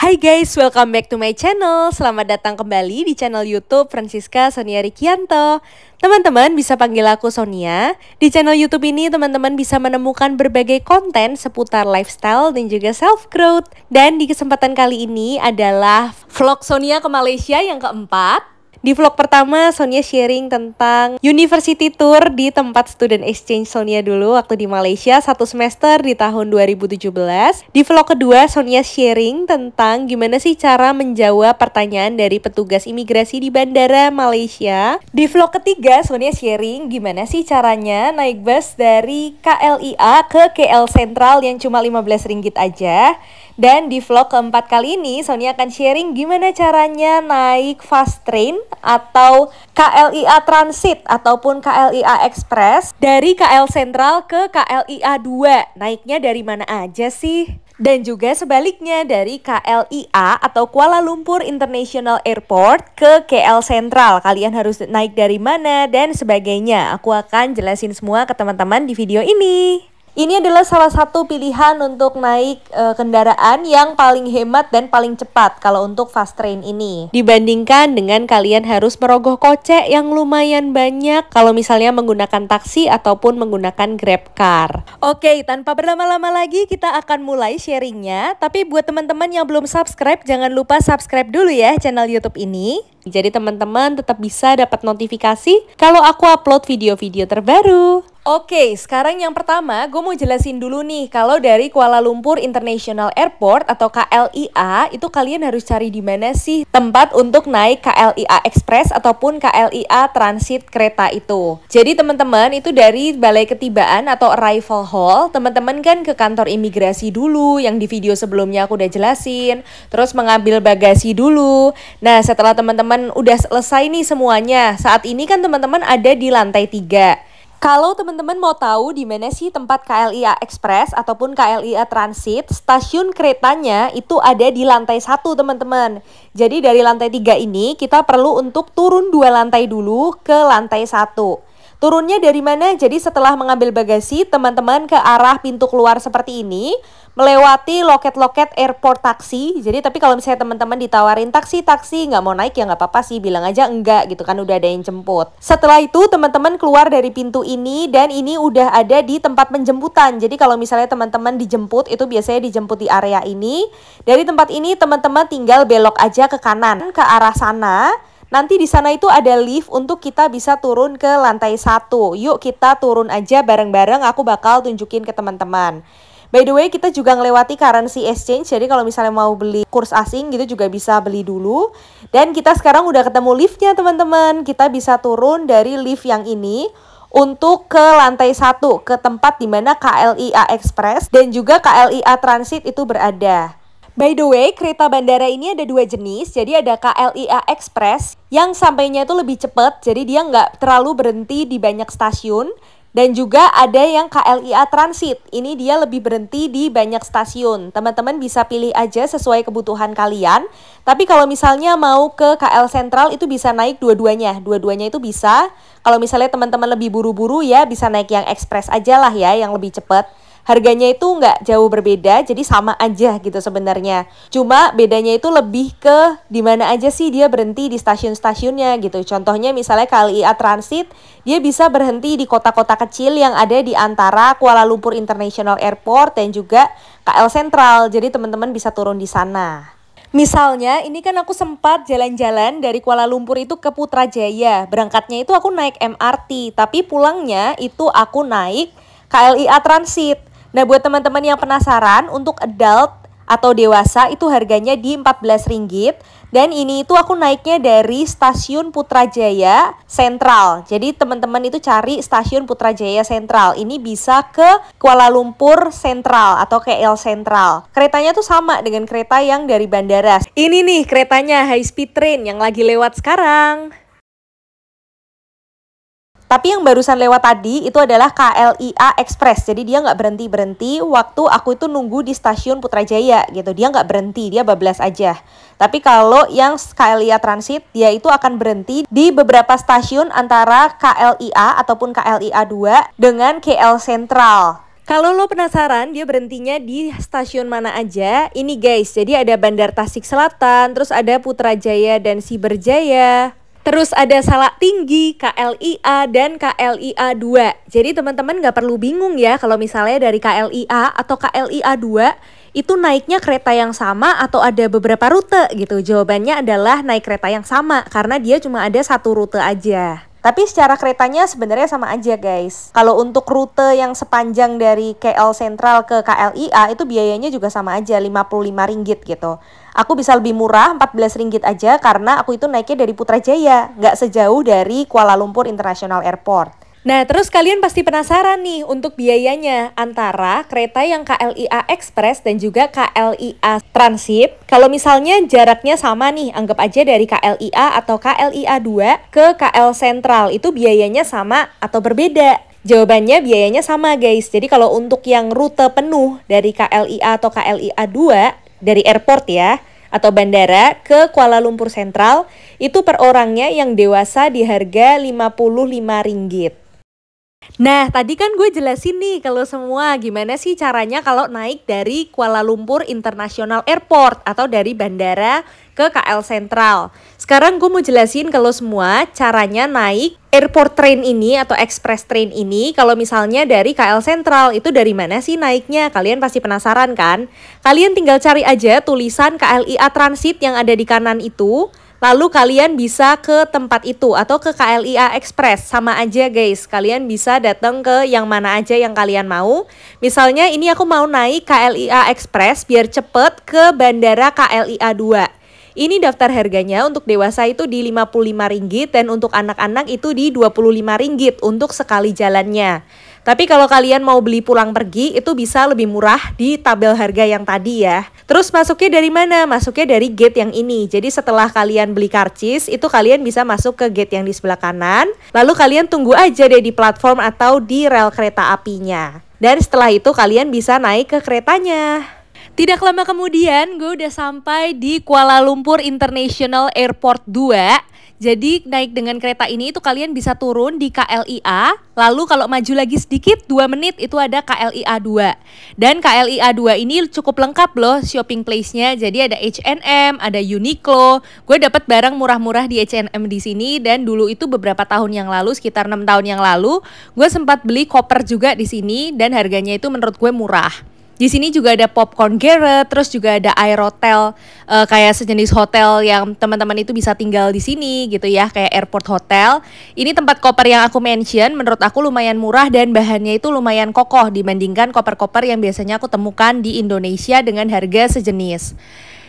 Hai guys, welcome back to my channel. Selamat datang kembali di channel YouTube Francisca Sonia Rikianto. Teman-teman bisa panggil aku Sonia. Di channel YouTube ini teman-teman bisa menemukan berbagai konten seputar lifestyle dan juga self growth. Dan di kesempatan kali ini adalah vlog Sonia ke Malaysia yang keempat. Di vlog pertama, Sonia sharing tentang university tour di tempat student exchange Sonia dulu waktu di Malaysia 1 semester di tahun 2017. Di vlog kedua, Sonia sharing tentang gimana sih cara menjawab pertanyaan dari petugas imigrasi di bandara Malaysia. Di vlog ketiga, Sonia sharing gimana sih caranya naik bus dari KLIA ke KL Sentral yang cuma Rp15 aja. Dan di vlog keempat kali ini, Sonia akan sharing gimana caranya naik fast train atau KLIA Transit ataupun KLIA Express dari KL Sentral ke KLIA 2. Naiknya dari mana aja sih? Dan juga sebaliknya dari KLIA atau Kuala Lumpur International Airport ke KL Sentral. Kalian harus naik dari mana dan sebagainya. Aku akan jelasin semua ke teman-teman di video ini. Ini adalah salah satu pilihan untuk naik kendaraan yang paling hemat dan paling cepat kalau untuk fast train ini. Dibandingkan dengan kalian harus merogoh kocek yang lumayan banyak kalau misalnya menggunakan taksi ataupun menggunakan Grab Car. Oke, tanpa berlama-lama lagi kita akan mulai sharingnya. Tapi buat teman-teman yang belum subscribe, jangan lupa subscribe dulu ya channel YouTube ini. Jadi teman-teman tetap bisa dapat notifikasi kalau aku upload video-video terbaru. Oke, sekarang yang pertama gue mau jelasin dulu nih. Kalau dari Kuala Lumpur International Airport atau KLIA, itu kalian harus cari di mana sih tempat untuk naik KLIA Express ataupun KLIA Transit kereta itu. Jadi teman-teman itu dari Balai Ketibaan atau Arrival Hall, teman-teman kan ke kantor imigrasi dulu yang di video sebelumnya aku udah jelasin. Terus mengambil bagasi dulu. Nah, setelah teman-teman udah selesai nih semuanya, saat ini kan teman-teman ada di lantai 3. Kalau teman-teman mau tahu di mana sih tempat KLIA Express ataupun KLIA Transit, stasiun keretanya itu ada di lantai 1 teman-teman. Jadi dari lantai 3 ini kita perlu untuk turun 2 lantai dulu ke lantai 1. Turunnya dari mana? Jadi setelah mengambil bagasi, teman-teman ke arah pintu keluar seperti ini, melewati loket-loket airport taksi. Jadi tapi kalau misalnya teman-teman ditawarin taksi nggak mau naik ya nggak apa-apa sih, bilang aja enggak gitu kan, udah ada yang jemput. Setelah itu teman-teman keluar dari pintu ini dan ini udah ada di tempat penjemputan. Jadi kalau misalnya teman-teman dijemput itu biasanya dijemput di area ini. Dari tempat ini teman-teman tinggal belok aja ke kanan ke arah sana. Nanti di sana itu ada lift untuk kita bisa turun ke lantai 1. Yuk kita turun aja bareng-bareng, aku bakal tunjukin ke teman-teman. By the way, kita juga ngelewati currency exchange. Jadi kalau misalnya mau beli kurs asing gitu juga bisa beli dulu. Dan kita sekarang udah ketemu liftnya teman-teman. Kita bisa turun dari lift yang ini untuk ke lantai 1, ke tempat dimana KLIA Express dan juga KLIA Transit itu berada. By the way, kereta bandara ini ada 2 jenis. Jadi ada KLIA Express yang sampainya itu lebih cepat. Jadi dia nggak terlalu berhenti di banyak stasiun. Dan juga ada yang KLIA Transit. Ini dia lebih berhenti di banyak stasiun. Teman-teman bisa pilih aja sesuai kebutuhan kalian. Tapi kalau misalnya mau ke KL Sentral itu bisa naik dua-duanya. Dua-duanya itu bisa. Kalau misalnya teman-teman lebih buru-buru ya bisa naik yang Express aja lah ya, yang lebih cepat. Harganya itu nggak jauh berbeda, jadi sama aja gitu sebenarnya. Cuma bedanya itu lebih ke di mana aja sih dia berhenti di stasiun-stasiunnya gitu. Contohnya misalnya KLIA Transit, dia bisa berhenti di kota-kota kecil yang ada di antara Kuala Lumpur International Airport dan juga KL Sentral. Jadi teman-teman bisa turun di sana. Misalnya ini kan aku sempat jalan-jalan dari Kuala Lumpur itu ke Putrajaya. Berangkatnya itu aku naik MRT, tapi pulangnya itu aku naik KLIA Transit. Nah buat teman-teman yang penasaran, untuk adult atau dewasa itu harganya di Rp14. Dan ini itu aku naiknya dari stasiun Putrajaya Sentral. Jadi teman-teman itu cari stasiun Putrajaya Sentral. Ini bisa ke Kuala Lumpur Sentral atau KL Sentral. Keretanya tuh sama dengan kereta yang dari bandara. Ini nih keretanya high speed train yang lagi lewat sekarang. Tapi yang barusan lewat tadi itu adalah KLIA Express. Jadi dia nggak berhenti-berhenti waktu aku itu nunggu di stasiun Putrajaya gitu. Dia nggak berhenti, dia bablas aja. Tapi kalau yang KLIA Transit, dia itu akan berhenti di beberapa stasiun antara KLIA ataupun KLIA 2 dengan KL Sentral. Kalau lo penasaran dia berhentinya di stasiun mana aja, ini guys, jadi ada Bandar Tasik Selatan, terus ada Putrajaya dan Siberjaya. Terus ada Salak Tinggi, KLIA, dan KLIA 2. Jadi teman-teman nggak perlu bingung ya kalau misalnya dari KLIA atau KLIA 2 itu naiknya kereta yang sama atau ada beberapa rute gitu. Jawabannya adalah naik kereta yang sama karena dia cuma ada satu rute aja. Tapi secara keretanya sebenarnya sama aja guys. Kalau untuk rute yang sepanjang dari KL Sentral ke KLIA itu biayanya juga sama aja, Rp55 gitu. Aku bisa lebih murah, Rp14 aja karena aku itu naiknya dari Putrajaya, nggak sejauh dari Kuala Lumpur International Airport. Nah, terus kalian pasti penasaran nih untuk biayanya antara kereta yang KLIA Express dan juga KLIA Transit. Kalau misalnya jaraknya sama nih, anggap aja dari KLIA atau KLIA 2 ke KL Sentral, itu biayanya sama atau berbeda? Jawabannya biayanya sama guys. Jadi kalau untuk yang rute penuh dari KLIA atau KLIA 2 dari airport ya, atau bandara ke Kuala Lumpur Sentral, itu per orangnya yang dewasa di harga Rp55. Nah, tadi kan gue jelasin nih kalau semua gimana sih caranya kalau naik dari Kuala Lumpur International Airport atau dari bandara ke KL Sentral. Sekarang gue mau jelasin kalau semua caranya naik airport train ini atau express train ini kalau misalnya dari KL Sentral itu dari mana sih naiknya? Kalian pasti penasaran kan? Kalian tinggal cari aja tulisan KLIA Transit yang ada di kanan itu. Lalu kalian bisa ke tempat itu atau ke KLIA Express, sama aja guys. Kalian bisa datang ke yang mana aja yang kalian mau. Misalnya ini aku mau naik KLIA Express biar cepet ke bandara KLIA 2. Ini daftar harganya untuk dewasa itu di Rp55 dan untuk anak-anak itu di Rp25 untuk sekali jalannya. Tapi kalau kalian mau beli pulang pergi itu bisa lebih murah di tabel harga yang tadi ya. Terus masuknya dari mana? Masuknya dari gate yang ini. Jadi setelah kalian beli karcis itu kalian bisa masuk ke gate yang di sebelah kanan. Lalu kalian tunggu aja deh di platform atau di rel kereta apinya. Dan setelah itu kalian bisa naik ke keretanya. Tidak lama kemudian gue udah sampai di Kuala Lumpur International Airport 2. Jadi naik dengan kereta ini itu kalian bisa turun di KLIA. Lalu kalau maju lagi sedikit 2 menit itu ada KLIA 2. Dan KLIA 2 ini cukup lengkap loh shopping place-nya. Jadi ada H&M, ada Uniqlo. Gue dapat barang murah-murah di H&M di sini dan dulu itu beberapa tahun yang lalu, sekitar 6 tahun yang lalu, gue sempat beli koper juga di sini dan harganya itu menurut gue murah. Di sini juga ada Popcorn Garret, terus juga ada Air Hotel, kayak sejenis hotel yang teman-teman itu bisa tinggal di sini gitu ya, kayak airport hotel. Ini tempat koper yang aku mention, menurut aku lumayan murah dan bahannya itu lumayan kokoh dibandingkan koper-koper yang biasanya aku temukan di Indonesia dengan harga sejenis.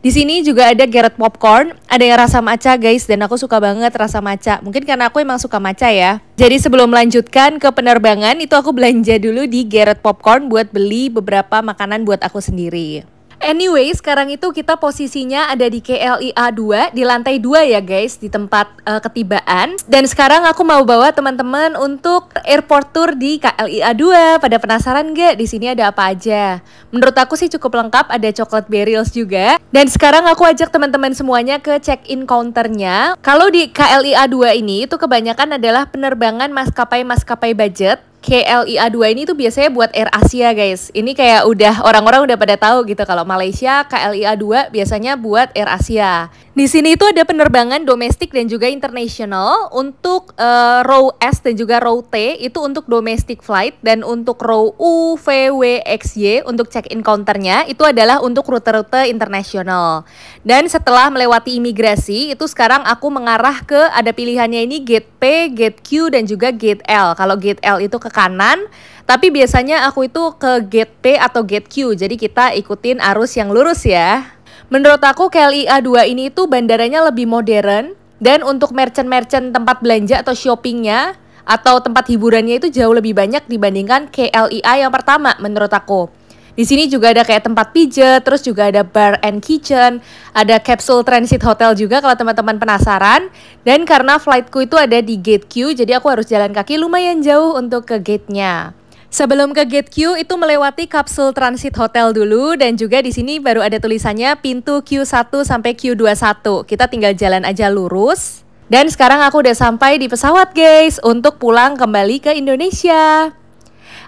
Di sini juga ada Garret Popcorn, ada yang rasa matcha guys, dan aku suka banget rasa matcha. Mungkin karena aku emang suka matcha ya. Jadi sebelum melanjutkan ke penerbangan, itu aku belanja dulu di Garret Popcorn buat beli beberapa makanan buat aku sendiri. Anyway, sekarang itu kita posisinya ada di KLIA 2, di lantai 2 ya guys, di tempat ketibaan. Dan sekarang aku mau bawa teman-teman untuk airport tour di KLIA 2. Pada penasaran gak? Di sini ada apa aja? Menurut aku sih cukup lengkap, ada chocolate berries juga. Dan sekarang aku ajak teman-teman semuanya ke check-in counternya. Kalau di KLIA 2 ini, itu kebanyakan adalah penerbangan maskapai-maskapai budget. KLIA 2 ini tuh biasanya buat Air Asia guys. Ini kayak udah orang-orang udah pada tahu gitu kalau Malaysia KLIA 2 biasanya buat Air Asia. Di sini itu ada penerbangan domestik dan juga international. Untuk row S dan juga row T itu untuk domestic flight, dan untuk row U, V, W, X, Y untuk check-in counternya itu adalah untuk rute-rute internasional. Dan setelah melewati imigrasi itu sekarang aku mengarah ke ada pilihannya ini gate P, gate Q dan juga gate L. Kalau gate L itu ke kanan, tapi biasanya aku itu ke gate P atau gate Q. Jadi kita ikutin arus yang lurus ya. Menurut aku KLIA 2 ini tuh bandaranya lebih modern, dan untuk merchant-merchant tempat belanja atau shoppingnya atau tempat hiburannya itu jauh lebih banyak dibandingkan KLIA yang pertama menurut aku. Di sini juga ada kayak tempat pijat, terus juga ada bar and kitchen, ada capsule transit hotel juga kalau teman-teman penasaran. Dan karena flightku itu ada di gate Q, jadi aku harus jalan kaki lumayan jauh untuk ke gate-nya. Sebelum ke gate Q itu melewati kapsul transit hotel dulu, dan juga di sini baru ada tulisannya pintu Q1 sampai Q21. Kita tinggal jalan aja lurus. Dan sekarang aku udah sampai di pesawat guys untuk pulang kembali ke Indonesia.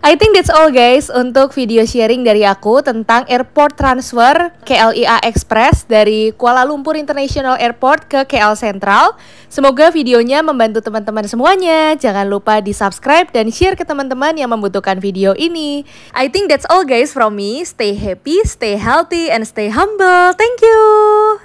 I think that's all guys untuk video sharing dari aku tentang airport transfer KLIA Express dari Kuala Lumpur International Airport ke KL Sentral. Semoga videonya membantu teman-teman semuanya. Jangan lupa di subscribe dan share ke teman-teman yang membutuhkan video ini. I think that's all guys from me. Stay happy, stay healthy, and stay humble. Thank you.